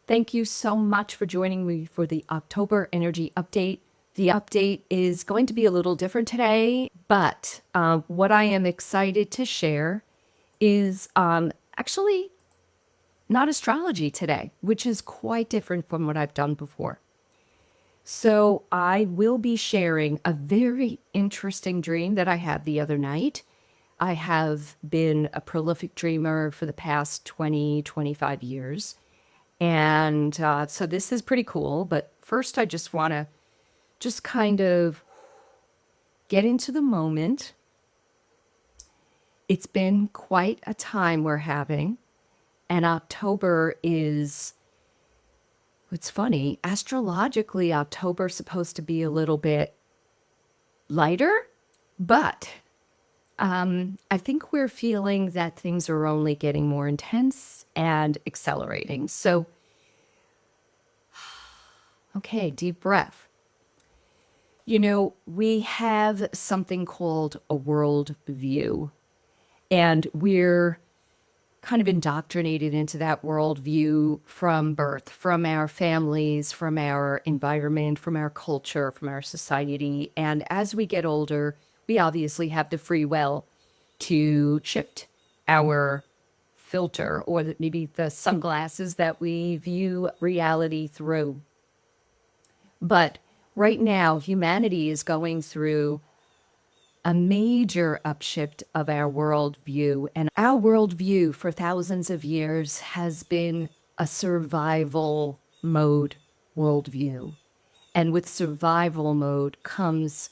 Thank you so much for joining me for the October energy update. The update is going to be a little different today, but what I am excited to share is actually not astrology today, which is quite different from what I've done before. So I will be sharing a very interesting dream that I had the other night. I have been a prolific dreamer for the past 20, 25 years. And so this is pretty cool. But first, I just want to just kind of get into the moment. It's been quite a time we're having. And October is, it's funny, astrologically, October's supposed to be a little bit lighter, but I think we're feeling that things are only getting more intense and accelerating. So, okay, deep breath. We have something called a worldview, and we're kind of indoctrinated into that worldview from birth, from our families, from our environment, from our culture, from our society. And as we get older, we obviously have the free will to shift our filter or maybe the sunglasses that we view reality through. But right now, humanity is going through a major upshift of our worldview. And our worldview for thousands of years has been a survival mode worldview. And with survival mode comes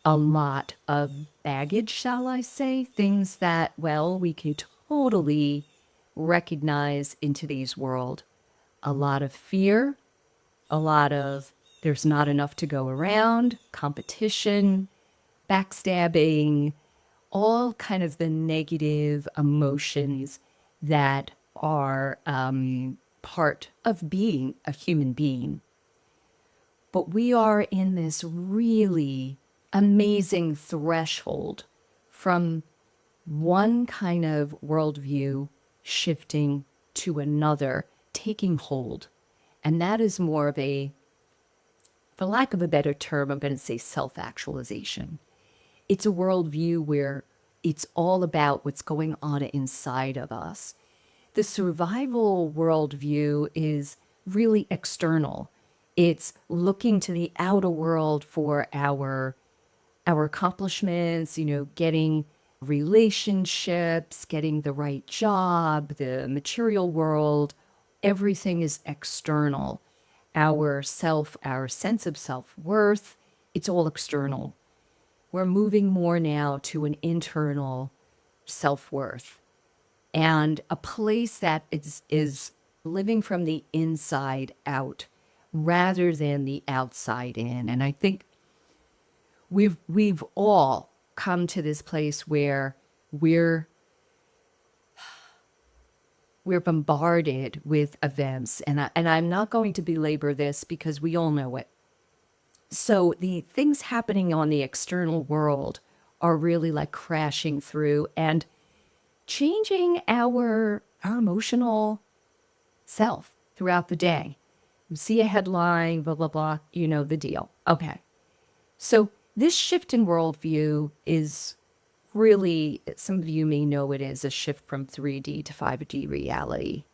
a lot of baggage, shall I say, things that, well, we can totally recognize in today's world. A lot of fear, a lot of there's not enough to go around, competition, backstabbing, all kind of the negative emotions that are part of being a human being. But we are in this really amazing threshold from one kind of worldview shifting to another, taking hold. And that is more of a, for lack of a better term, I'm going to say self-actualization. It's a worldview where it's all about what's going on inside of us. The survival worldview is really external. It's looking to the outer world for our accomplishments, getting relationships, getting the right job, the material world. Everything is external. Our sense of self-worth, it's all external. We're moving more now to an internal self-worth and a place that is living from the inside out rather than the outside in. And I think we've all come to this place where we're bombarded with events, and I'm not going to belabor this because we all know it. So the things happening on the external world are really like crashing through and changing our emotional self throughout the day. You see a headline, blah, blah, blah, you know the deal. Okay. So this shift in worldview is really, some of you may know it as a shift from 3D to 5D reality.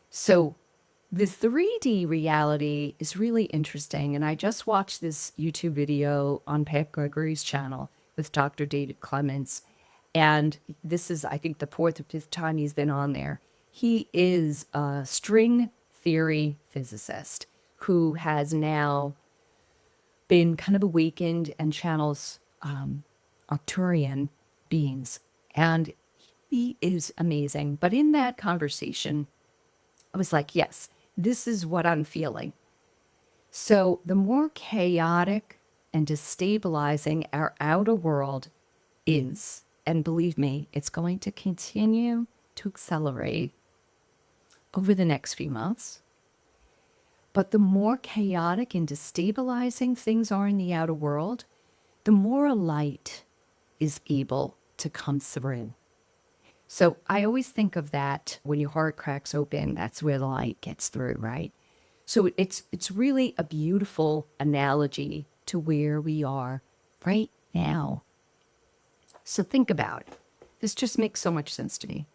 So the 3D reality is really interesting. And I just watched this YouTube video on Pat Gregory's channel with Dr. David Clements. And this is, I think, the fourth or fifth time he's been on there. He is a string theory physicist who has now been kind of awakened and channels Arcturian beings. And he is amazing. But in that conversation, I was like, yes, this is what I'm feeling. So the more chaotic and destabilizing our outer world is, and believe me, it's going to continue to accelerate over the next few months. But the more chaotic and destabilizing things are in the outer world, the more light is able to come through. So I always think of that when your heart cracks open, that's where the light gets through, right? So it's really a beautiful analogy to where we are right now. So think about it. This just makes so much sense to me.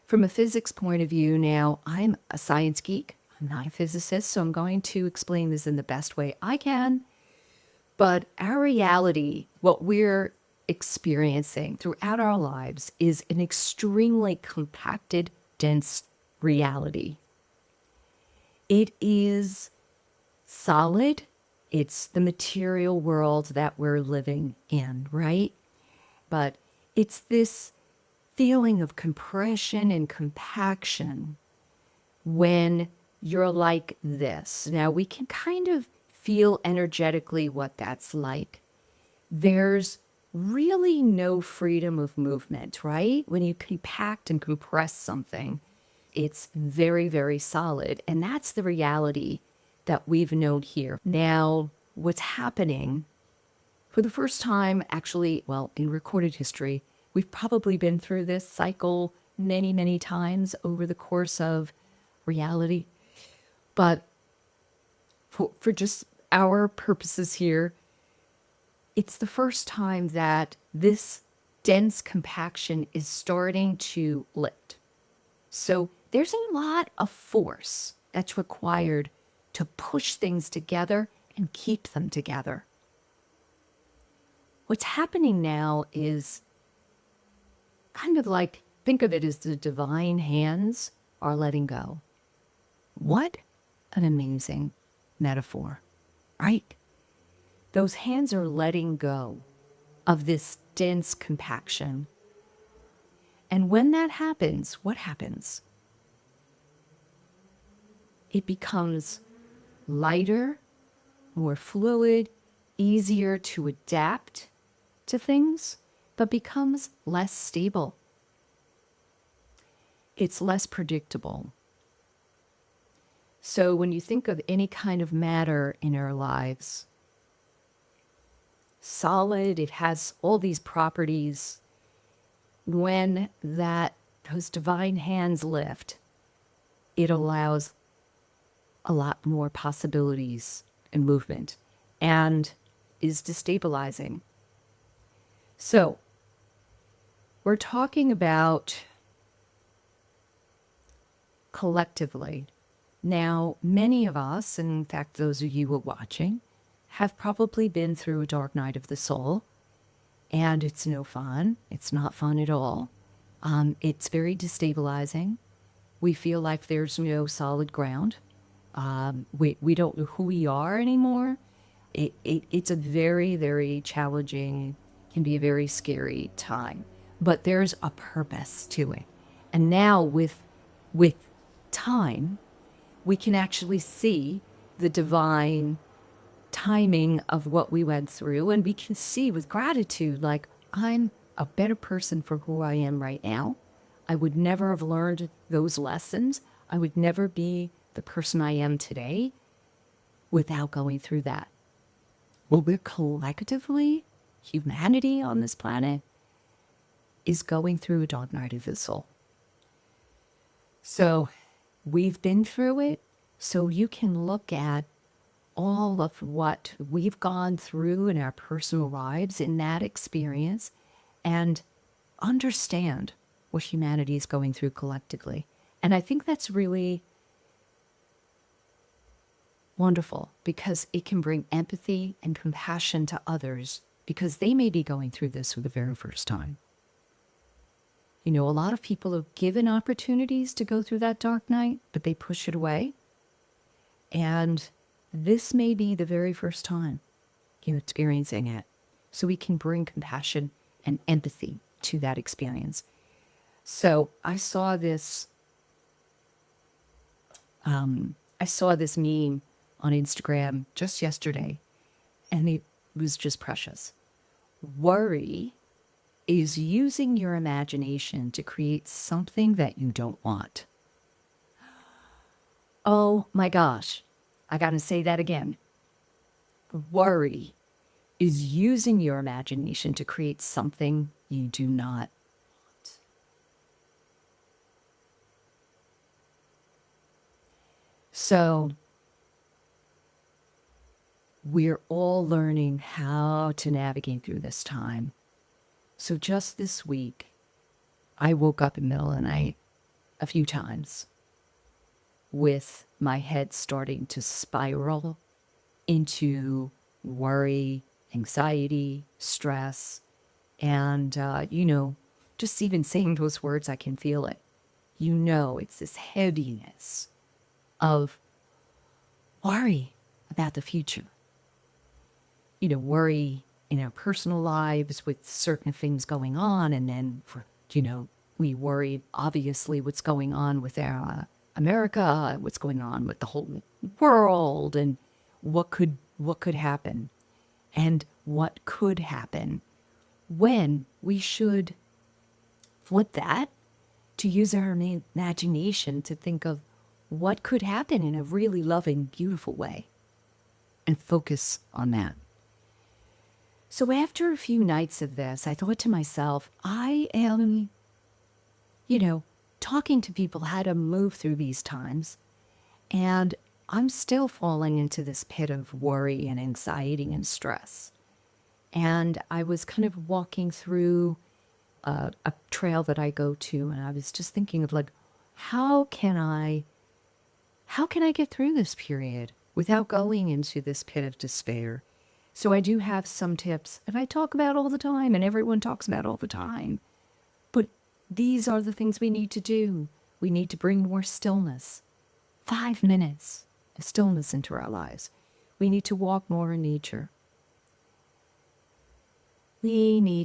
From a physics point of view now, I'm a science geek. I'm not a physicist, so I'm going to explain this in the best way I can. But our reality, what we're experiencing throughout our lives, is an extremely compacted, dense reality. It is solid. It's the material world that we're living in, right? But it's this feeling of compression and compaction when you're like this. Now, we can kind of feel energetically what that's like. There's really no freedom of movement, right? When you compact and compress something, it's very, very solid. And that's the reality that we've known here. Now, what's happening for the first time, actually, well, in recorded history, we've probably been through this cycle many, many times over the course of reality. But for just our purposes here, it's the first time that this dense compaction is starting to lift. So there's a lot of force that's required to push things together and keep them together. What's happening now is kind of like, think of it as the divine hands are letting go. What an amazing metaphor, right? Those hands are letting go of this dense compaction. And when that happens, what happens? It becomes lighter, more fluid, easier to adapt to things, but becomes less stable. It's less predictable. So when you think of any kind of matter in our lives, solid, it has all these properties. When those divine hands lift, it allows a lot more possibilities and movement and is destabilizing. So we're talking about collectively. Now, many of us, and in fact, those of you who are watching, have probably been through a dark night of the soul, and it's no fun. It's not fun at all. It's very destabilizing. We feel like there's no solid ground. We don't know who we are anymore. It's a very, very challenging, can be a very scary time. But there's a purpose to it. And now with time, we can actually see the divine timing of what we went through, and we can see with gratitude, like, I'm a better person for who I am right now. I would never have learned those lessons. I would never be the person I am today without going through that. Well, we're collectively, humanity on this planet is going through a dark night of the soul. So we've been through it, so you can look at all of what we've gone through in our personal lives in that experience and understand what humanity is going through collectively. And I think that's really wonderful because it can bring empathy and compassion to others because they may be going through this for the very first time. You know, a lot of people are given opportunities to go through that dark night, but they push it away. And this may be the very first time you're experiencing it. So we can bring compassion and empathy to that experience. So I saw this meme on Instagram just yesterday, and it was just precious. Worry is using your imagination to create something that you don't want. Oh my gosh, I got to say that again. Worry is using your imagination to create something you do not want. So we're all learning how to navigate through this time. So just this week, I woke up in the middle of the night a few times with my head starting to spiral into worry, anxiety, stress, and, just even saying those words, I can feel it. It's this heaviness of worry about the future. Worry in our personal lives with certain things going on. And then, we worry, obviously, what's going on with our America, what's going on with the whole world, and what could happen, and what could happen when we should flip that to use our imagination to think of what could happen in a really loving, beautiful way and focus on that. So after a few nights of this, I thought to myself, I am, talking to people how to move through these times. And I'm still falling into this pit of worry and anxiety and stress. And I was kind of walking through a trail that I go to, and I was just thinking of like, how can I get through this period without going into this pit of despair? So I do have some tips that I talk about all the time, and everyone talks about all the time. But these are the things we need to do. We need to bring more stillness. 5 minutes of stillness into our lives. We need to walk more in nature. Maybe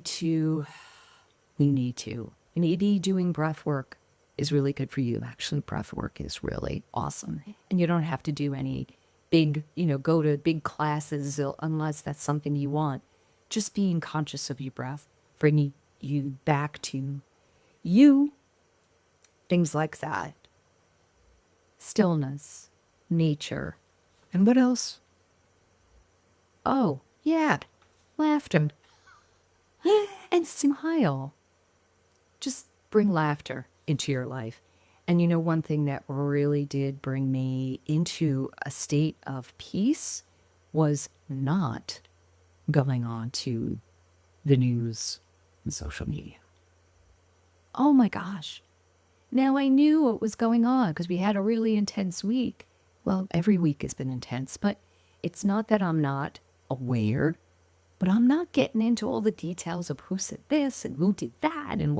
doing breath work is really good for you. Actually, breath work is really awesome. And you don't have to do any big, go to big classes unless that's something you want. Just being conscious of your breath, bringing you back to you, things like that. Stillness, nature. And what else? Oh, yeah, laughter. And smile. Just bring laughter into your life. And one thing that really did bring me into a state of peace was not going on to the news and social media. Oh my gosh. Now I knew what was going on because we had a really intense week. Well, every week has been intense, but it's not that I'm not aware, but I'm not getting into all the details of who said this and who did that and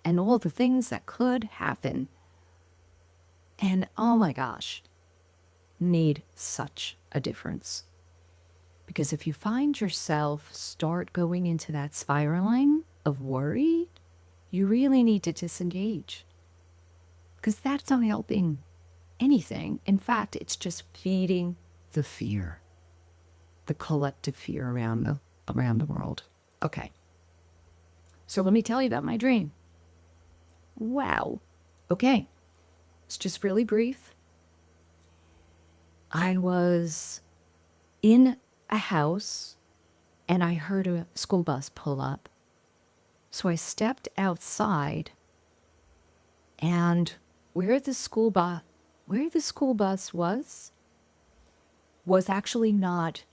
and all the things that could happen. And oh my gosh, made such a difference. Because if you find yourself start going into that spiraling of worry, you really need to disengage. Because that's not helping anything. In fact, it's just feeding the fear, the collective fear around the world. Okay. So let me tell you about my dream. Wow. Okay. It's just really brief. I was in a house and I heard a school bus pull up. So I stepped outside, and where the school bus was actually not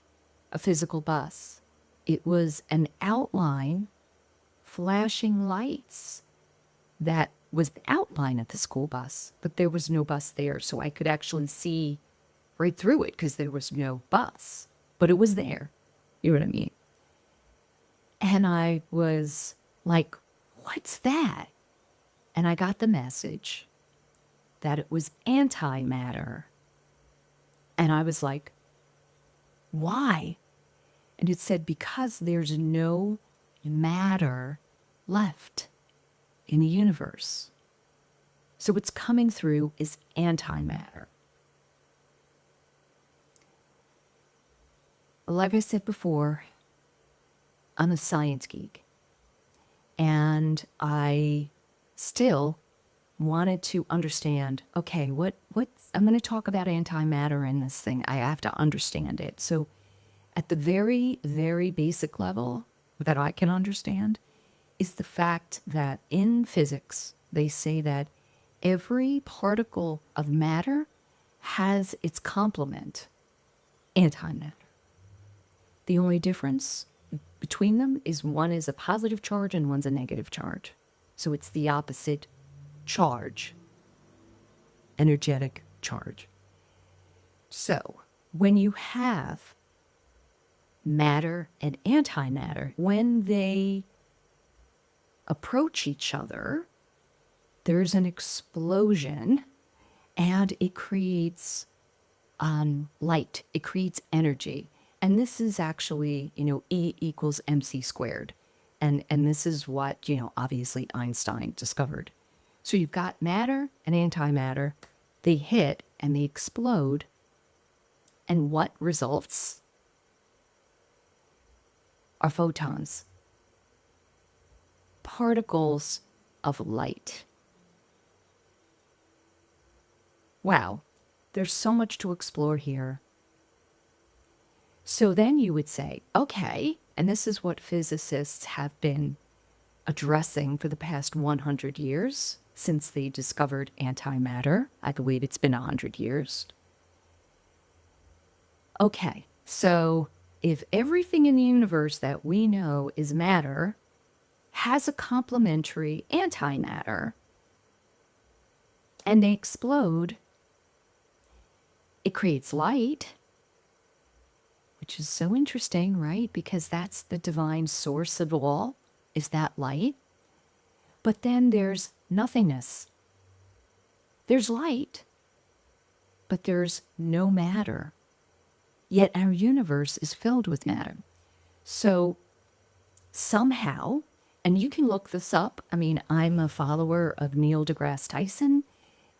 a physical bus. It was an outline flashing lights that was the outline of the school bus, but there was no bus there. So I could actually see right through it because there was no bus, but it was there. You know what I mean? And I was like, what's that? And I got the message that it was antimatter. And I was like, why? And it said, because there's no matter left in the universe. So what's coming through is antimatter. Like I said before, I'm a science geek. And I still wanted to understand, okay, I'm going to talk about antimatter in this thing. I have to understand it. So at the very, very basic level that I can understand is the fact that in physics, they say that every particle of matter has its complement, antimatter. The only difference between them is one is a positive charge and one's a negative charge. So it's the opposite charge, energetic charge. So when you have matter and antimatter, when they approach each other, there's an explosion and it creates light. It creates energy. And this is actually, E equals mc squared. And this is what, obviously Einstein discovered. So you've got matter and antimatter. They hit and they explode. And what results are photons, particles of light. Wow, there's so much to explore here. So then you would say, okay, and this is what physicists have been addressing for the past 100 years since they discovered antimatter. I believe it's been 100 years. Okay, so if everything in the universe that we know is matter has a complementary antimatter and they explode, it creates light, which is so interesting, right? Because that's the divine source of all, is that light. But then there's nothingness. There's light, but there's no matter. Yet our universe is filled with matter. So somehow, and you can look this up. I mean, I'm a follower of Neil deGrasse Tyson.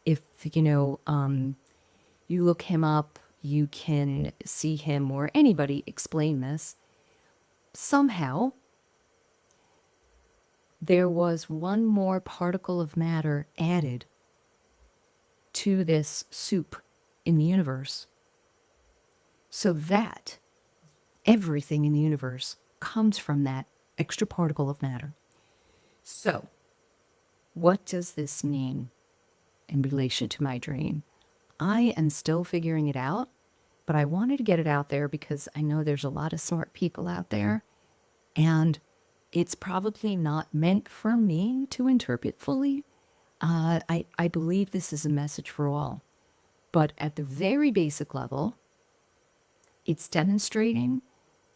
If, you look him up, you can see him or anybody explain this. Somehow, there was one more particle of matter added to this soup in the universe. So that everything in the universe comes from that extra particle of matter. So, what does this mean in relation to my dream? I am still figuring it out, but I wanted to get it out there because I know there's a lot of smart people out there, and it's probably not meant for me to interpret fully. I believe this is a message for all. But at the very basic level, it's demonstrating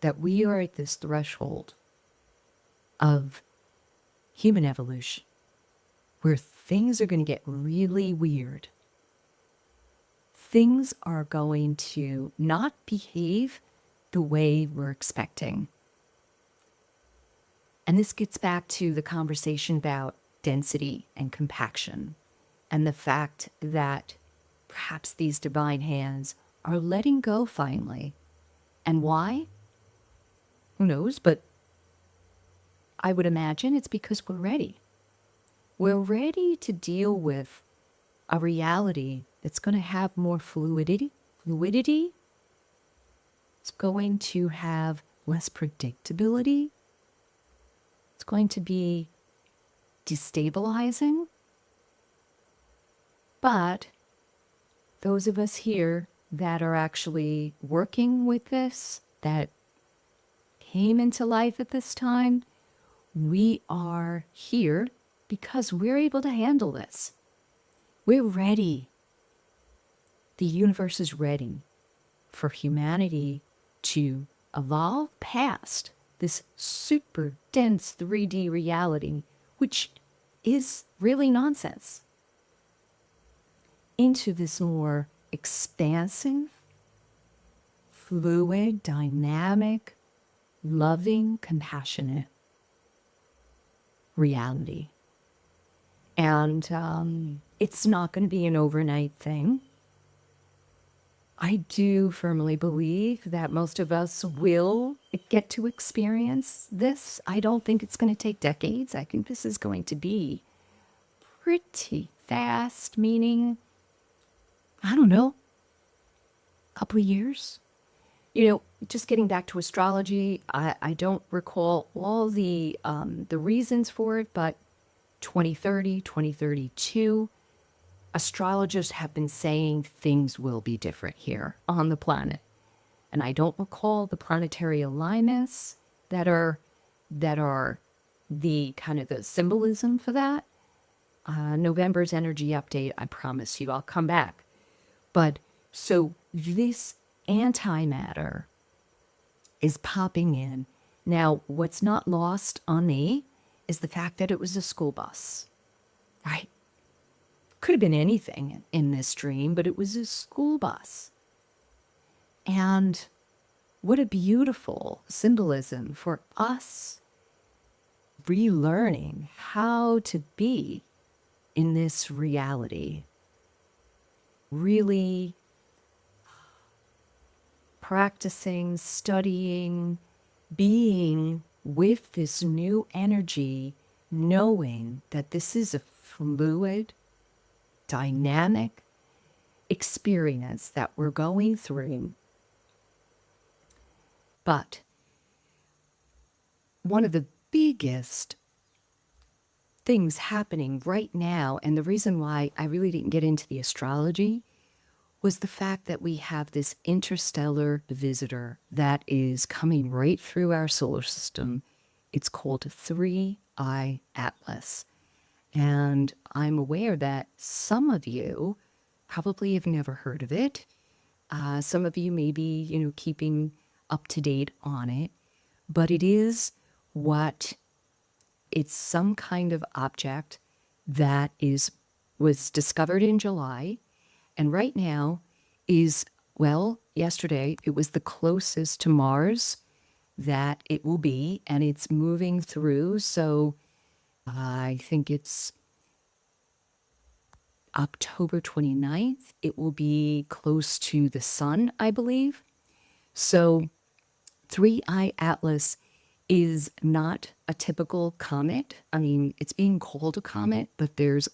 that we are at this threshold of human evolution where things are going to get really weird. Things are going to not behave the way we're expecting. And this gets back to the conversation about density and compaction and the fact that perhaps these divine hands are letting go finally. And why? Who knows? But I would imagine it's because we're ready. We're ready to deal with a reality that's going to have more fluidity. It's going to have less predictability. It's going to be destabilizing. But those of us here that are actually working with this, that came into life at this time, we are here because we're able to handle this. We're ready. The universe is ready for humanity to evolve past this super dense 3D reality, which is really nonsense, into this more expansive, fluid, dynamic, loving, compassionate reality. And it's not going to be an overnight thing. I do firmly believe that most of us will get to experience this. I don't think it's going to take decades. I think this is going to be pretty fast, meaning, I don't know, a couple of years. Just getting back to astrology, I don't recall all the reasons for it, but 2030, 2032, astrologers have been saying things will be different here on the planet. And I don't recall the planetary alignments that are the kind of the symbolism for that. November's energy update, I promise you, I'll come back. But so this antimatter is popping in. Now, what's not lost on me is the fact that it was a school bus, right? Could have been anything in this dream, but it was a school bus. And what a beautiful symbolism for us relearning how to be in this reality. Really practicing, studying, being with this new energy, knowing that this is a fluid, dynamic experience that we're going through. But one of the biggest things happening right now, and the reason why I really didn't get into the astrology, was the fact that we have this interstellar visitor that is coming right through our solar system. It's called 3I Atlas. And I'm aware that some of you probably have never heard of it. Some of you may be, keeping up to date on it. But it's some kind of object that was discovered in July. And right now yesterday it was the closest to Mars that it will be, and it's moving through. So I think it's October 29th. It will be close to the sun, I believe. So 3I Atlas is not a typical comet. I mean, it's being called a comet, but there's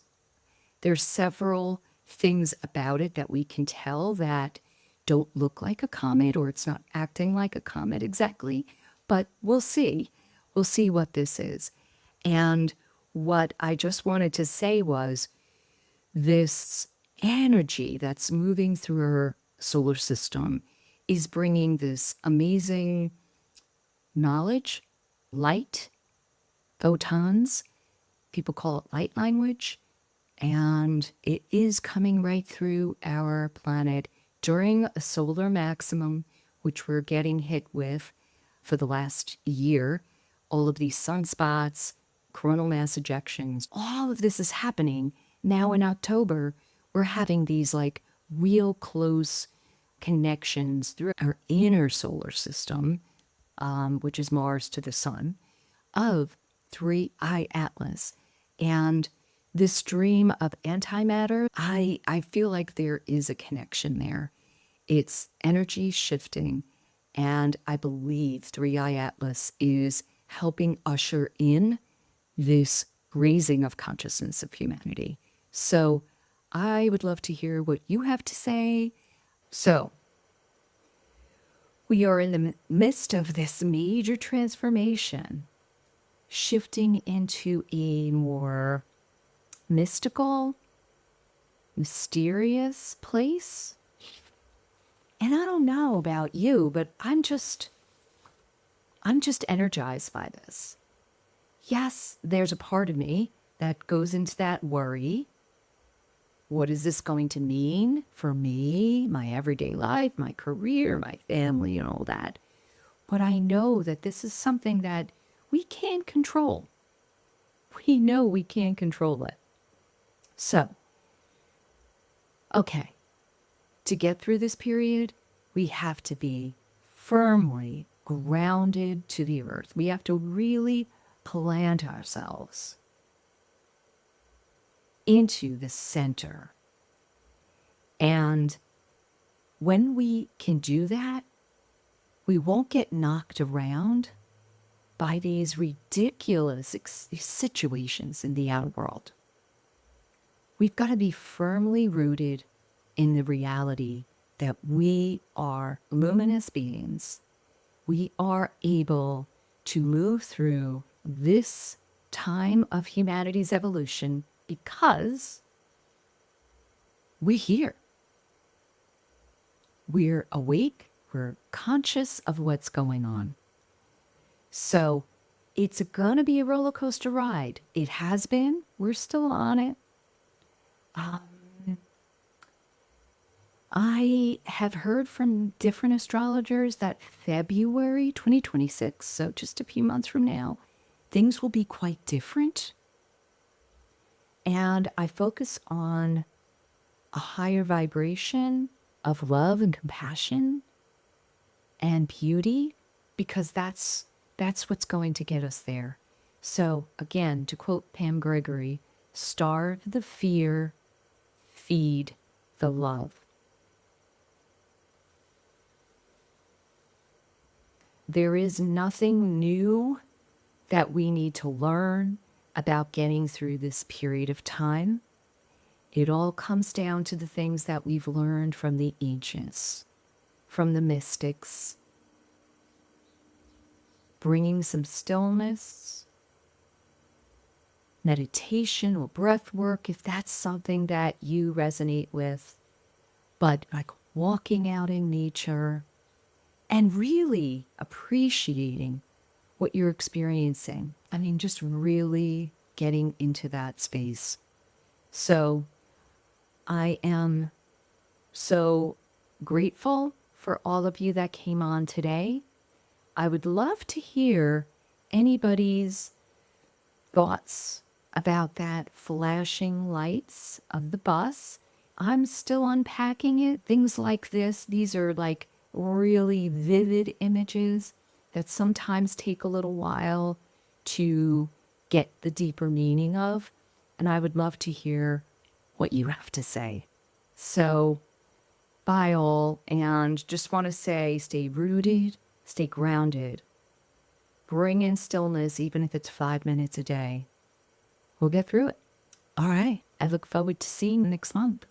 several things about it that we can tell that don't look like a comet, or it's not acting like a comet exactly. But we'll see. We'll see what this is. And what I just wanted to say was this energy that's moving through our solar system is bringing this amazing knowledge, light, photons. People call it light language. And it is coming right through our planet during a solar maximum, which we're getting hit with for the last year. All of these sunspots, coronal mass ejections, all of this is happening now in October. We're having these like real close connections through our inner solar system, which is Mars to the sun, of 3I Atlas. And this stream of antimatter, I feel like there is a connection there. It's energy shifting, and I believe 3I Atlas is helping usher in this raising of consciousness of humanity. So I would love to hear what you have to say. So we are in the midst of this major transformation, shifting into a more mystical, mysterious place. And I don't know about you, but I'm just energized by this. Yes, there's a part of me that goes into that worry. What is this going to mean for me, my everyday life, my career, my family, and all that? But I know that this is something that we can't control. We know we can't control it. So, okay, to get through this period, we have to be firmly grounded to the earth. We have to really plant ourselves into the center. And when we can do that, we won't get knocked around by these ridiculous situations in the outer world. We've got to be firmly rooted in the reality that we are luminous beings. We are able to move through this time of humanity's evolution because we're here. We're awake, We're conscious of what's going on. So it's going to be a roller coaster ride. It has been. We're still on it. I have heard from different astrologers that February 2026, so just a few months from now, things will be quite different. And I focus on a higher vibration of love and compassion and beauty, because that's what's going to get us there. So again, to quote Pam Gregory, starve the fear, feed the love. There is nothing new that we need to learn about getting through this period of time. It all comes down to the things that we've learned from the ancients, from the mystics, bringing some stillness, meditation or breath work, if that's something that you resonate with, but like walking out in nature and really appreciating what you're experiencing. I mean, just really getting into that space. So I am so grateful for all of you that came on today. I would love to hear anybody's thoughts about that flashing lights of the bus. I'm still unpacking it. Things like this, these are like really vivid images that sometimes take a little while to get the deeper meaning of. And I would love to hear what you have to say. So, bye all. And just want to say, stay rooted, stay grounded. Bring in stillness, even if it's 5 minutes a day. We'll get through it. All right. I look forward to seeing you next month.